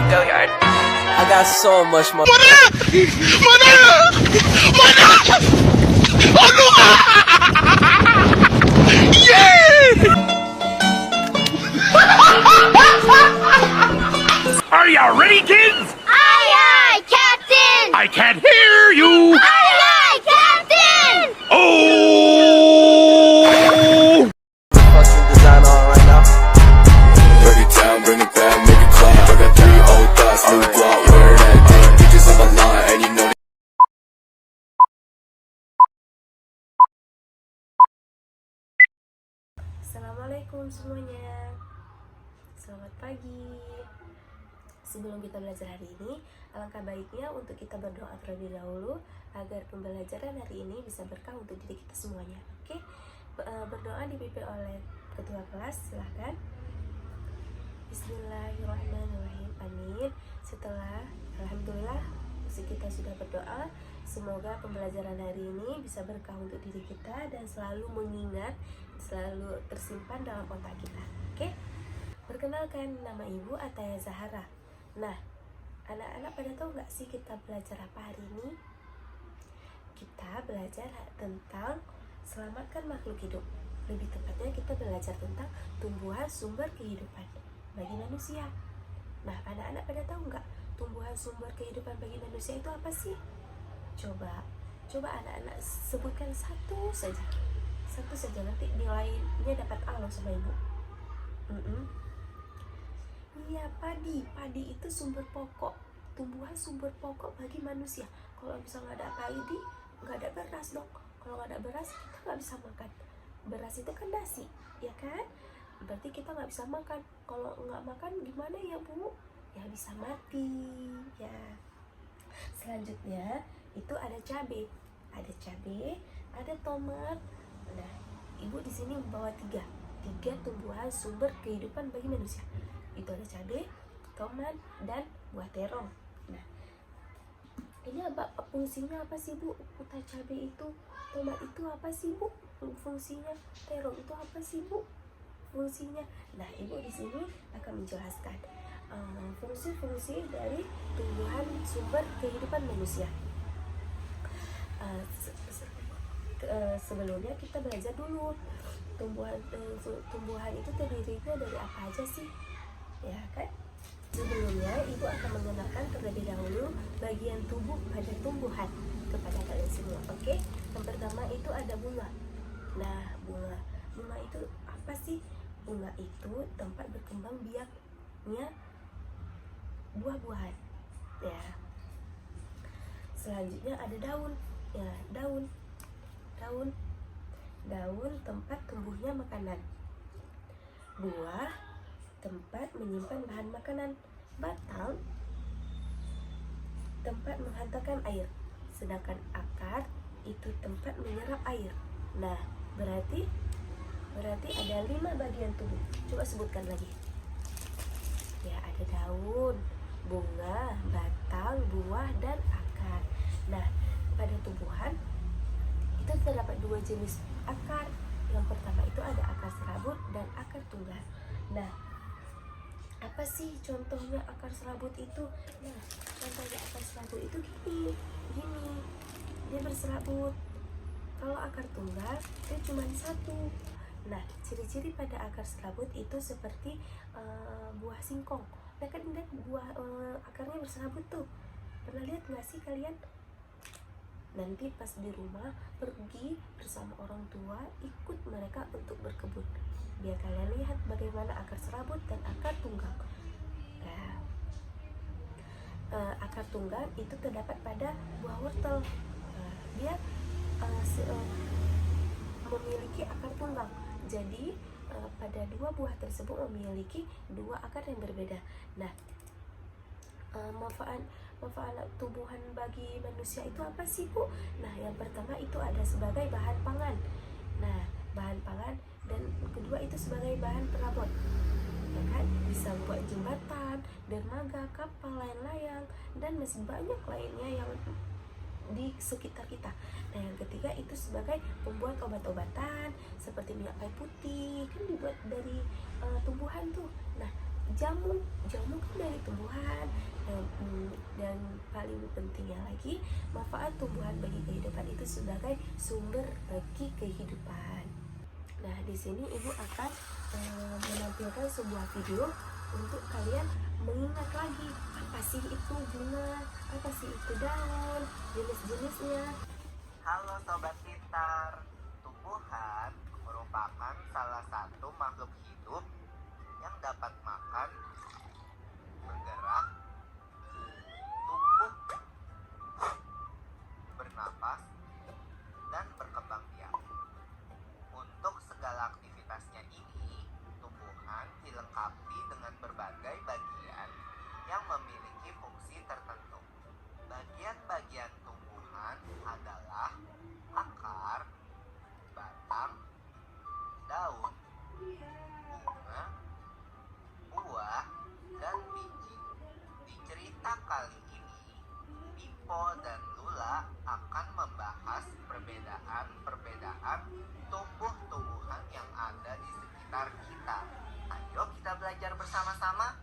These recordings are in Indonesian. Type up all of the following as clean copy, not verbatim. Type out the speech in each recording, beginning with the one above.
go yard. I got so much money. Are ya ready, kids? Aye, aye, Captain! I can't hear you. Aye, aye, Captain! Oh! Fucking design on right now. Break it down, bring it back, make it clap. I got 3 old thoughts, new guap, where that thing. Bitches on my line, and you know. Assalamualaikum semuanya. Selamat pagi. Sebelum kita belajar hari ini, alangkah baiknya untuk kita berdoa terlebih dahulu agar pembelajaran hari ini bisa berkah untuk diri kita semuanya. Oke? Berdoa dipimpin oleh ketua kelas, silahkan. Bismillahirrahmanirrahim. Amin. Setelah alhamdulillah kita sudah berdoa, semoga pembelajaran hari ini bisa berkah untuk diri kita dan selalu mengingat, selalu tersimpan dalam otak kita. Oke? Perkenalkan, nama Ibu Ataya Zahara. Nah, anak-anak pada tahu nggak sih kita belajar apa hari ini? Kita belajar tentang selamatkan makhluk hidup. Lebih tepatnya kita belajar tentang tumbuhan sumber kehidupan bagi manusia. Nah, anak-anak pada tahu nggak tumbuhan sumber kehidupan bagi manusia itu apa sih? Coba anak-anak sebutkan satu saja nanti nilainya dapat A loh sama Ibu. Iya, padi itu sumber pokok, tumbuhan sumber pokok bagi manusia. Kalau misalnya nggak ada padi, nggak ada beras dong. Kalau nggak ada beras, kita nggak bisa makan. Beras itu kan nasi, ya kan? Berarti kita nggak bisa makan. Kalau nggak makan gimana ya Bu? Ya bisa mati, ya. Selanjutnya itu ada cabai, ada tomat. Nah, Ibu di sini membawa tiga tumbuhan sumber kehidupan bagi manusia. Itu ada cabai, tomat, dan buah terong. Nah, ini fungsinya apa sih Bu? Cabai itu, tomat itu apa sih Bu? Fungsinya, terong itu apa sih Bu? Fungsinya. Nah, Ibu di sini akan menjelaskan fungsi-fungsi dari tumbuhan sumber kehidupan manusia. Sebelumnya kita belajar dulu tumbuhan itu terdirinya dari apa aja sih, ya kan? Sebelumnya Ibu akan mengenalkan terlebih dahulu bagian tubuh pada tumbuhan kepada kalian semua. Oke? Yang pertama itu ada bunga. Nah, bunga itu apa sih? Bunga itu tempat berkembang biaknya buah-buahan, ya. Selanjutnya ada daun, ya, daun tempat tumbuhnya makanan. Buah tempat menyimpan bahan makanan. Batang tempat menghantarkan air. Sedangkan akar itu tempat menyerap air. Nah, berarti ada 5 bagian tubuh. Coba sebutkan lagi. Ya, ada daun, bunga, batang, buah, dan akar. Nah, pada tumbuhan itu terdapat 2 jenis akar. Yang pertama itu ada akar serabut dan akar tunggal. Nah, apa sih contohnya akar serabut itu? Nah, contohnya akar serabut itu gini, dia berserabut. Kalau akar tunggal itu cuma satu. Nah, ciri-ciri pada akar serabut itu seperti buah singkong. Nah, kan lihat buah akarnya berserabut tuh. Pernah lihat nggak sih kalian? Nanti pas di rumah pergi bersama orang tua, ikut mereka untuk berkebun. Biar kalian lihat bagaimana akar serabut dan akar tunggal. Nah, akar tunggal itu terdapat pada buah wortel. Dia memiliki akar tunggal. Jadi pada 2 buah tersebut memiliki 2 akar yang berbeda. Nah, manfaat tumbuhan bagi manusia itu apa sih Bu? Nah, yang pertama itu ada sebagai bahan pangan. Nah, bahan pangan, dan kedua itu sebagai bahan perabot, ya kan? Bisa buat jembatan, dermaga, kapal, layang-layang, dan masih banyak lainnya yang di sekitar kita. Nah, yang ketiga itu sebagai pembuat obat-obatan seperti minyak kayu putih, kan dibuat dari tumbuhan tuh. Nah, jamu kan dari tumbuhan, dan paling pentingnya lagi, manfaat tumbuhan bagi kehidupan itu sebagai sumber bagi kehidupan. Nah, di sini ibu akan menampilkan sebuah video untuk kalian mengingat lagi apa sih itu bunga, apa sih itu daun, jenis-jenisnya. Halo Sobat Pintar, tumbuhan merupakan salah satu makhluk hidup yang dapat makan, bergerak, tumbuh, bernapas, dan berkembang biak. Untuk segala aktivitasnya ini, tumbuhan dilengkapi dengan berbagai bagian yang memiliki fungsi tertentu. Bagian-bagian tumbuhan adalah akar, batang, daun, bunga, buah, dan biji. Di cerita kali ini, Pipo dan Lula akan membahas perbedaan tumbuh-tumbuhan yang ada di sekitar kita. Ayo kita belajar bersama-sama.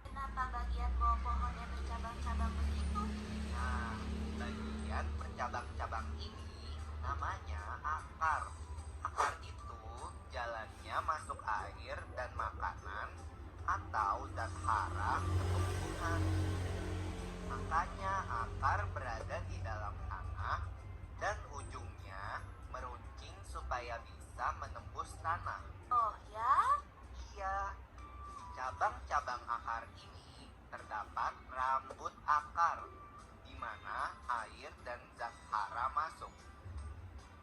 Kenapa bagian bawah pohonnya bercabang-cabang begitu? Nah, bagian bercabang-cabang ini namanya akar. Akar itu jalannya masuk air dan makanan atau zat hara ke tumbuhan. Makanya akar berada di dalam tanah dan ujungnya meruncing supaya bisa menembus tanah. Oh ya? Iya, di cabang-cabang akar ini terdapat rambut akar, di mana air dan zat hara masuk.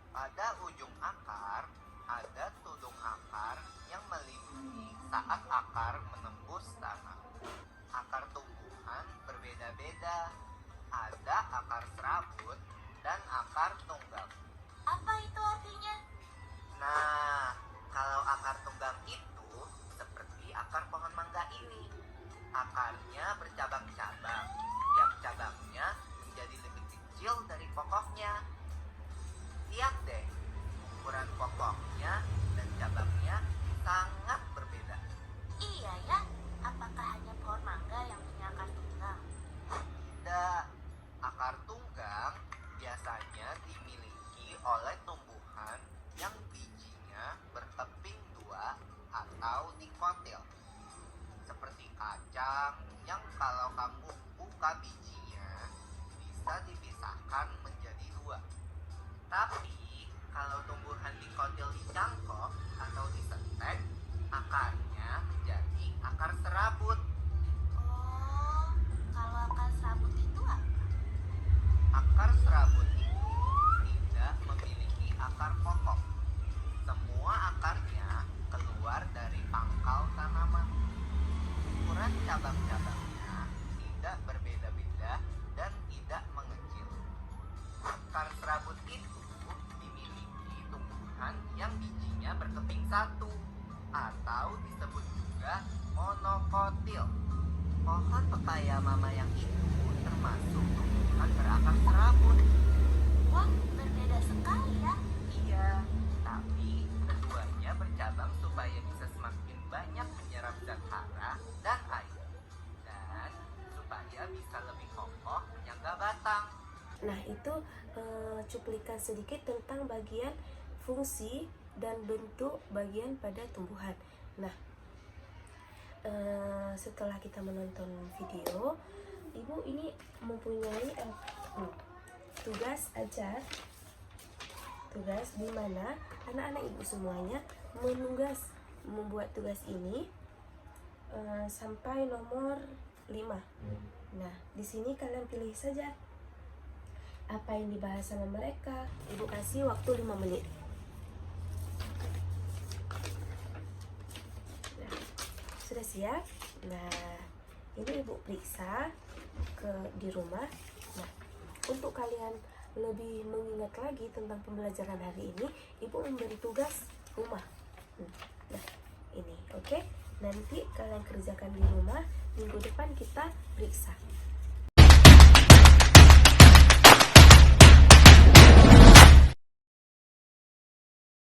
Pada ujung akar ada tudung akar yang melindungi saat akar menembus tanah. Akar tumbuhan berbeda-beda. Ada akar serabut dan akar tunggang. Apa itu artinya? Nah, kalau akar tunggang itu seperti akar pohon mangga ini. Akarnya bercabang-cabang. Tiap cabangnya menjadi lebih kecil dari pokoknya. Lihat deh, ukuran pokoknya dan cabangnya sangat berbeda. Iya ya, apakah hanya pohon mangga yang punya akar tunggang? Tidak, akar tunggang biasanya dimiliki oleh tumbuhan yang bijinya berkeping dua atau dikotil. Seperti kacang yang kalau kamu buka bijinya bisa dipisahkan menjadi dua. Tapi kalau tumbuhan dikotil di cangkok atau disetek, akarnya menjadi akar serabut. Oh, kalau akar serabut itu apa? Akar serabut itu tidak memiliki akar pokok. Semua akarnya keluar dari pangkal tanaman. Ukuran cabang-cabangnya tidak berbeda-beda dan tidak mengecil. Akar serabut itu dimiliki tumbuhan yang bijinya berkeping satu atau disebut juga monokotil. Pohon pepaya mama yang itu termasuk tumbuhan berakar serabut. Wah, berbeda sekali ya. Iya, tapi keduanya bercabang supaya bisa semakin banyak menyerap zat hara dan air, dan supaya bisa lebih kokoh menyangga batang. Nah, itu cuplikan sedikit tentang bagian fungsi dan bentuk bagian pada tumbuhan. Nah, setelah kita menonton video, ibu ini mempunyai tugas di mana anak-anak ibu semuanya membuat tugas ini sampai nomor 5. Nah, di sini kalian pilih saja apa yang dibahas sama mereka. Ibu kasih waktu 5 menit. Nah, sudah siap? Nah, ini ibu periksa di rumah. Nah, untuk kalian lebih mengingat lagi tentang pembelajaran hari ini, ibu memberi tugas rumah. Nah, ini oke. Nanti kalian kerjakan di rumah. Minggu depan kita periksa.